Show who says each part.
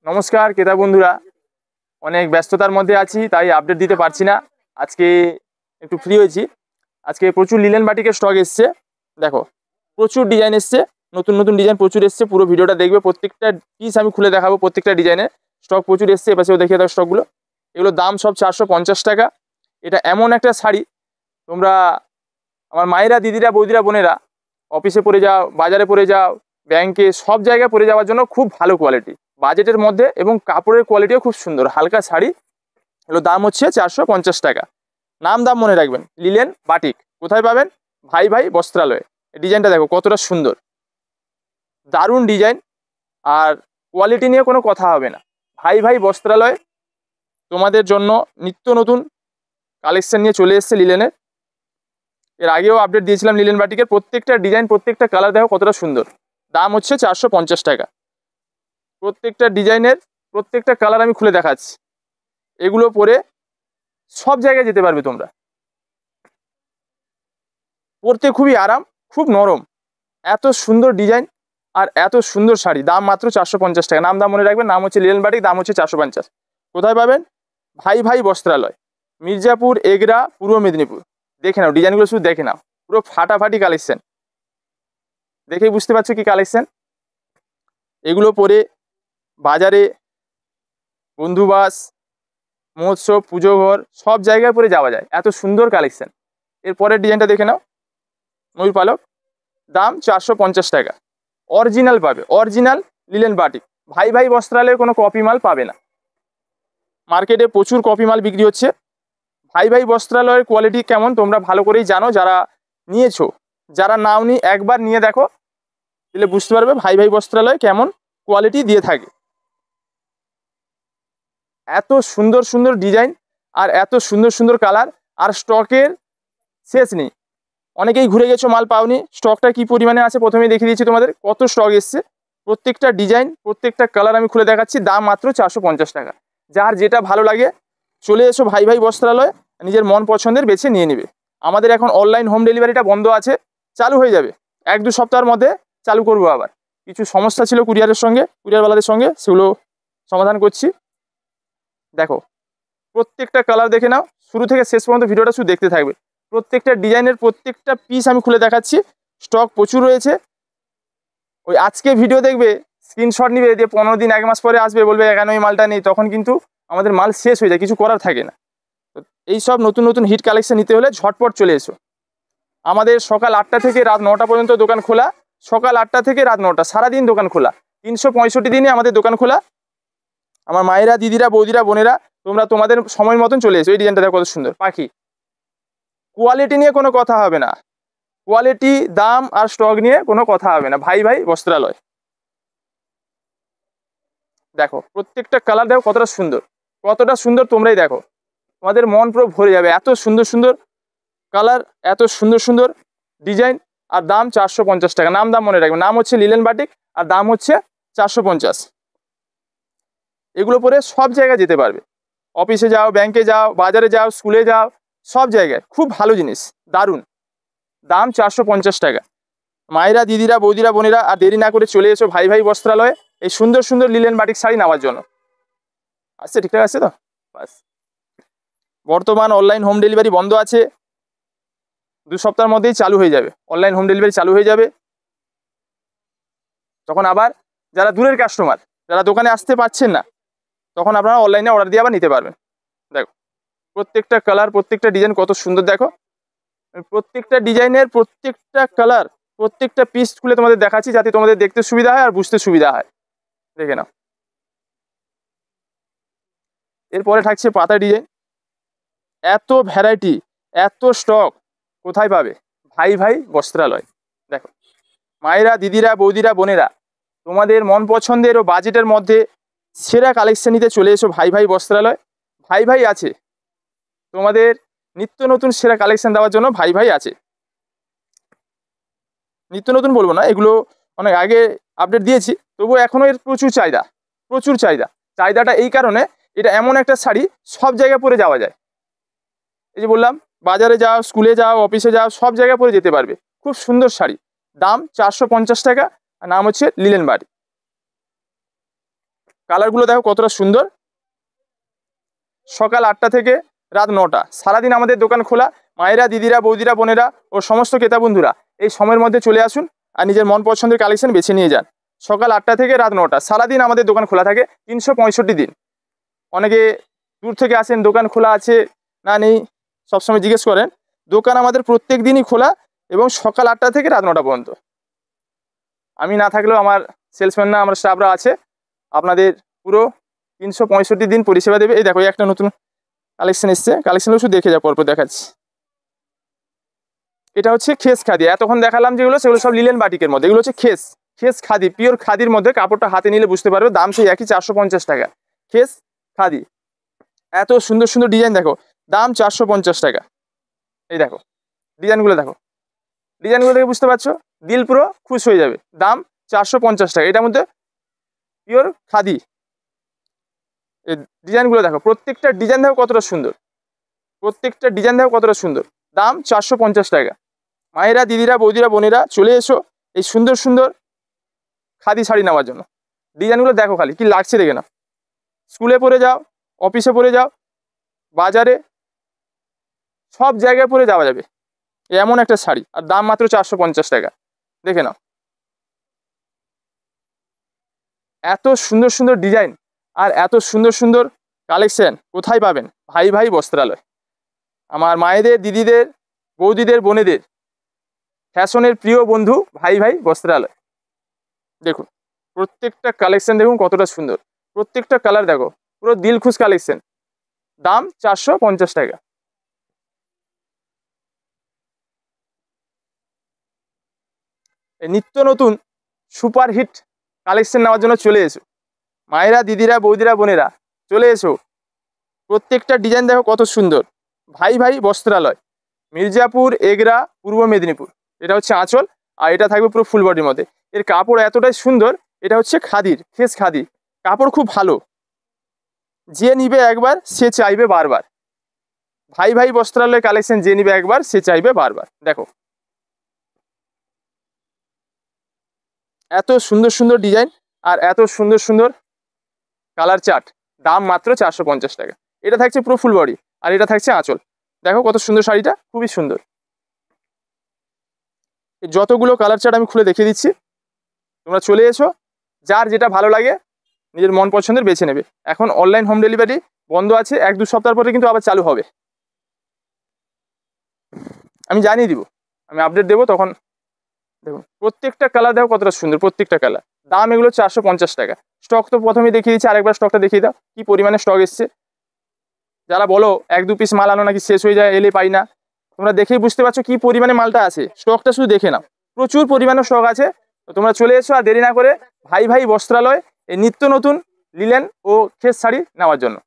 Speaker 1: নমস্কার ক্রেতা বন্ধুরা, অনেক ব্যস্ততার মধ্যে আছি তাই আপডেট দিতে পারছি না। আজকে একটু ফ্রি হয়েছি। আজকে প্রচুর লিলেন বাটিকের স্টক এসছে। দেখো, প্রচুর ডিজাইন এসছে, নতুন নতুন ডিজাইন প্রচুর এসছে। পুরো ভিডিওটা দেখবে, প্রত্যেকটা পিস আমি খুলে দেখাবো। প্রত্যেকটা ডিজাইনের স্টক প্রচুর এসছে। এপাশেও দেখিয়ে দাও স্টকগুলো। এগুলো দাম সব 450 টাকা। এটা এমন একটা শাড়ি, তোমরা আমার মায়েরা, দিদিরা, বৌদিরা, বোনেরা অফিসে পরে যাও, বাজারে পরে যাও, ব্যাংকে, সব জায়গায় পরে যাওয়ার জন্য খুব ভালো কোয়ালিটি, বাজেটের মধ্যে, এবং কাপড়ের কোয়ালিটিও খুব সুন্দর। হালকা শাড়ি, এগুলো দাম হচ্ছে 450 টাকা। দাম মনে রাখবেন, লিলেন বাটিক। কোথায় পাবেন? ভাই ভাই বস্ত্রালয়ে। ডিজাইনটা দেখো কতটা সুন্দর, দারুণ ডিজাইন, আর কোয়ালিটি নিয়ে কোনো কথা হবে না। ভাই ভাই বস্ত্রালয় তোমাদের জন্য নিত্য নতুন কালেকশন নিয়ে চলে এসেছে লিলেনের। এর আগেও আপডেট দিয়েছিলাম লিলেন বাটিকের। প্রত্যেকটা ডিজাইন, প্রত্যেকটা কালার দেখো কতটা সুন্দর। দাম হচ্ছে 450 টাকা। প্রত্যেকটা ডিজাইনের প্রত্যেকটা কালার আমি খুলে দেখাচ্ছি। এগুলো পরে সব জায়গায় যেতে পারবে তোমরা। পরতে খুবই আরাম, খুব নরম, এত সুন্দর ডিজাইন আর এত সুন্দর শাড়ি। দাম মাত্র 450 টাকা। দাম মনে রাখবেন, নাম হচ্ছে লিলেন বাটিক, দাম হচ্ছে 450। কোথায় পাবেন? ভাই ভাই বস্ত্রালয়, মির্জাপুর, এগরা, পূর্ব মেদিনীপুর। দেখে নাও ডিজাইনগুলো, শুধু দেখে নাও, পুরো ফাটাফাটি কালেকশন। দেখেই বুঝতে পারছো কি কালেকশন। এগুলো পরে বাজারে, বন্ধুবাস, মহোৎসব, পুজো ঘর, সব জায়গায় পরে যাওয়া যায়। এত সুন্দর কালেকশন। এরপরের ডিজাইনটা দেখে নাও, ময়ূর পালক। দাম 450 টাকা। অরিজিনাল পাবে, অরিজিনাল লিলেন বাটিক। ভাই ভাই বস্ত্রালয়ে কোনো কপি মাল পাবে না। মার্কেটে প্রচুর কপি মাল বিক্রি হচ্ছে। ভাই ভাই বস্ত্রালয়ের কোয়ালিটি কেমন তোমরা ভালো করেই জানো, যারা নিয়েছো। যারা নাওনি, একবার নিয়ে দেখো, তাহলে বুঝতে পারবে ভাই ভাই বস্ত্রালয় কেমন কোয়ালিটি দিয়ে থাকে। এত সুন্দর সুন্দর ডিজাইন আর এত সুন্দর সুন্দর কালার, আর স্টকের শেষ নেই। অনেকেই ঘুরে গেছো, মাল পাওনি। স্টকটা কি পরিমাণে আছে প্রথমেই দেখিয়ে দিয়েছি তোমাদের, কত স্টক এসছে। প্রত্যেকটা ডিজাইন, প্রত্যেকটা কালার আমি খুলে দেখাচ্ছি। দাম মাত্র 450 টাকা। যার যেটা ভালো লাগে চলে এসো ভাই ভাই বস্ত্রালয়, নিজের মন পছন্দের বেছে নিয়ে নেবে। আমাদের এখন অনলাইন হোম ডেলিভারিটা বন্ধ আছে, চালু হয়ে যাবে 1-2 সপ্তাহের মধ্যে। চালু করবো আবার। কিছু সমস্যা ছিল কুরিয়ারের সঙ্গে, কুরিয়ারওয়ালাদের সঙ্গে, সেগুলো সমাধান করছি। দেখো, প্রত্যেকটা কালার দেখে নাও, শুরু থেকে শেষ পর্যন্ত ভিডিওটা শুধু দেখতে থাকবে। প্রত্যেকটা ডিজাইনের প্রত্যেকটা পিস আমি খুলে দেখাচ্ছি। স্টক প্রচুর রয়েছে। ওই আজকে ভিডিও দেখবে, স্ক্রিনশট নিবে, দিয়ে 15 দিন 1 মাস পরে আসবে, বলবে কেন এই মালটা নেই, তখন কিন্তু আমাদের মাল শেষ হয়ে যায়, কিছু করার থাকে না। তো এইসব নতুন নতুন হিট কালেকশন নিতে হলে ঝটপট চলে এসো। আমাদের সকাল 8টা থেকে রাত 9টা পর্যন্ত দোকান খোলা। সকাল 8টা থেকে রাত 9টা, সারাদিন দোকান খোলা। 365 দিনে আমাদের দোকান খোলা। আমার মায়েরা, দিদিরা, বৌদিরা, বোনেরা, তোমরা তোমাদের সময় মতন চলে এসো। এই ডিজাইনটা দেখো কত সুন্দর, পাখি। কোয়ালিটি নিয়ে কোনো কথা হবে না। কোয়ালিটি, দাম আর স্টক নিয়ে কোনো কথা হবে না। ভাই ভাই বস্ত্রালয়। দেখো প্রত্যেকটা কালার দেখো কতটা সুন্দর, কতটা সুন্দর, তোমরাই দেখো, তোমাদের মন পুরো ভরে যাবে। এত সুন্দর সুন্দর কালার, এত সুন্দর সুন্দর ডিজাইন, আর দাম 450 টাকা। দাম মনে রাখবে, নাম হচ্ছে লিলেন বাটিক, আর দাম হচ্ছে 450। এগুলো পরে সব জায়গায় যেতে পারবে। অফিসে যাও, ব্যাংকে যাও, বাজারে যাও, স্কুলে যাও, সব জায়গায় খুব ভালো জিনিস, দারুণ। দাম 450 টাকা। মায়েরা, দিদিরা, বৌদিরা, বোনেরা, আর দেরি না করে চলে এসো ভাই ভাই বস্ত্রালয়ে এই সুন্দর সুন্দর লিলেন বাটিক শাড়ি নেওয়ার জন্য। আসছে, ঠিকঠাক আছে তো? বাস। বর্তমান অনলাইন হোম ডেলিভারি বন্ধ আছে, 2 সপ্তাহের মধ্যেই চালু হয়ে যাবে। অনলাইন হোম ডেলিভারি চালু হয়ে যাবে। তখন আবার যারা দূরের কাস্টমার, যারা দোকানে আসতে পারছেন না, তখন আপনারা অনলাইনে অর্ডার দিয়ে আবার নিতে পারবেন। দেখো প্রত্যেকটা কালার, প্রত্যেকটা ডিজাইন কত সুন্দর। দেখো প্রত্যেকটা ডিজাইনের প্রত্যেকটা কালার, প্রত্যেকটা পিস খুলে তোমাদের দেখাচ্ছি, যাতে তোমাদের দেখতে সুবিধা হয় আর বুঝতে সুবিধা হয়। দেখে নাও। এরপরে থাকছে পাতা ডিজাইন। এত ভ্যারাইটি, এত স্টক কোথায় পাবে? ভাই ভাই বস্ত্রালয়। দেখো মায়েরা, দিদিরা, বৌদিরা, বোনেরা, তোমাদের মন পছন্দের ও বাজেটের মধ্যে সেরা কালেকশন নিতে চলে এসো ভাই ভাই বস্ত্রালয়। ভাই ভাই আছে, তোমাদের নিত্য নতুন সেরা কালেকশন দেওয়ার জন্য ভাই ভাই আছে। নিত্য নতুন বলবো না, এগুলো অনেক আগে আপডেট দিয়েছি, তবুও এখনও এর প্রচুর চাহিদা, প্রচুর চাহিদা। চাহিদাটা এই কারণে, এটা এমন একটা শাড়ি সব জায়গায় পরে যাওয়া যায়। এই যে বললাম, বাজারে যাও, স্কুলে যাও, অফিসে যাও, সব জায়গায় পরে যেতে পারবে। খুব সুন্দর শাড়ি। দাম 450 টাকা। আর নাম হচ্ছে লিলেন বাটিক। কালারগুলো দেখো কতটা সুন্দর। সকাল 8টা থেকে রাত 9টা, সারাদিন আমাদের দোকান খোলা। মায়েরা, দিদিরা, বৌদিরা, বোনেরা ও সমস্ত ক্রেতা বন্ধুরা এই সময়ের মধ্যে চলে আসুন আর নিজের মন পছন্দের কালেকশন বেছে নিয়ে যান। সকাল 8টা থেকে রাত 9টা, সারাদিন আমাদের দোকান খোলা থাকে 365 দিন। অনেকে দূর থেকে আসেন, দোকান খোলা আছে না নেই সবসময় জিজ্ঞেস করেন। দোকান আমাদের প্রত্যেক দিনই খোলা এবং সকাল 8টা থেকে রাত 9টা পর্যন্ত। আমি না থাকলেও আমার সেলসম্যানরা, আমার স্টাফরা আছে, আপনাদের পুরো 365 দিন পরিষেবা দেবে। এই দেখো একটা নতুন কালেকশন এসছে, কালেকশনগুলো শুধু দেখে যাও, পরপর দেখাচ্ছি। এটা হচ্ছে খেস খাদি। এতক্ষণ দেখালাম যেগুলো সেগুলো সব লিলেন বাটিকের মধ্যে, এগুলো হচ্ছে খেস খাদি, পিওর খাদির মধ্যে। কাপড়টা হাতে নিলে বুঝতে পারবে, দাম সেই একই 450 টাকা। খেস খাদি, এত সুন্দর সুন্দর ডিজাইন দেখো, দাম 450 টাকা। এই দেখো ডিজাইনগুলো দেখো, ডিজাইনগুলো দেখে বুঝতে পারছো, দিল পুরো খুশ হয়ে যাবে। দাম 450 টাকা, এটার মধ্যে পিওর খাদি। এই ডিজাইনগুলো দেখো, প্রত্যেকটা ডিজাইন দেখো কতটা সুন্দর, প্রত্যেকটা ডিজাইন দেখো কতটা সুন্দর। দাম 450 টাকা। মায়েরা, দিদিরা, বৌদিরা, বোনেরা চলে এসো এই সুন্দর সুন্দর খাদি শাড়ি নেওয়ার জন্য। ডিজাইনগুলো দেখো খালি কি লাগছে দেখে না। স্কুলে পরে যাও, অফিসে পরে যাও, বাজারে, সব জায়গায় পরে যাওয়া যাবে এমন একটা শাড়ি, আর দাম মাত্র 450 টাকা। দেখে নাও, এত সুন্দর সুন্দর ডিজাইন আর এত সুন্দর সুন্দর কালেকশন কোথায় পাবেন? ভাই ভাই বস্ত্রালয়। আমার মায়েদের, দিদিদের, বৌদিদের, বোনেদের ফ্যাশনের প্রিয় বন্ধু ভাই ভাই বস্ত্রালয়। দেখুন প্রত্যেকটা কালেকশন দেখুন কতটা সুন্দর, প্রত্যেকটা কালার দেখো, পুরো দিলখুশ কালেকশন। দাম 450 টাকা। এই নিত্য নতুন সুপারহিট কালেকশন নেওয়ার জন্য চলে এসো। মায়েরা, দিদিরা, বৌদিরা, বোনেরা চলে এসো। প্রত্যেকটা ডিজাইন দেখো কত সুন্দর। ভাই ভাই বস্ত্রালয়, মির্জাপুর, এগরা, পূর্ব মেদিনীপুর। এটা হচ্ছে আঁচল, আর এটা থাকবে পুরো ফুল বডির মধ্যে। এর কাপড় এতটাই সুন্দর, এটা হচ্ছে খাদির, খেস খাদি। কাপড় খুব ভালো, যে নিবে একবার সে চাইবে বারবার। ভাই ভাই বস্ত্রালয় কালেকশন যে নিবে একবার সে চাইবে বারবার। দেখো এত সুন্দর সুন্দর ডিজাইন আর এত সুন্দর সুন্দর কালার চার্ট। দাম মাত্র 450 টাকা। এটা থাকছে পুরো ফুল বডি, আর এটা থাকছে আঁচল। দেখো কত সুন্দর শাড়িটা, খুবই সুন্দর। যতগুলো কালার চার্ট আমি খুলে দেখিয়ে দিচ্ছি, তোমরা চলে এসো, যার যেটা ভালো লাগে নিজের মন পছন্দের বেছে নেবে। এখন অনলাইন হোম ডেলিভারি বন্ধ আছে, 1-2 সপ্তাহ পরে কিন্তু আবার চালু হবে। আমি জানিয়ে দিব, আমি আপডেট দেবো তখন। দেখুন প্রত্যেকটা কালার দেখো কতটা সুন্দর, প্রত্যেকটা কালার। দাম এগুলো 450 টাকা। স্টক তো প্রথমেই দেখিয়ে দিচ্ছি, আরেকবার স্টকটা দেখিয়ে দাও কি পরিমাণে স্টক এসছে। যারা বলো 1-2 পিস মাল আনো নাকি শেষ হয়ে যায়, এলে পাই না, তোমরা দেখেই বুঝতে পারছো কি পরিমাণে মালটা আছে। স্টকটা শুধু দেখে নাও, প্রচুর পরিমাণে স্টক আছে। তো তোমরা চলে এসো আর দেরি না করে ভাই ভাই বস্ত্রালয় এই নিত্য নতুন লিলেন ও খেস শাড়ি নেওয়ার জন্য।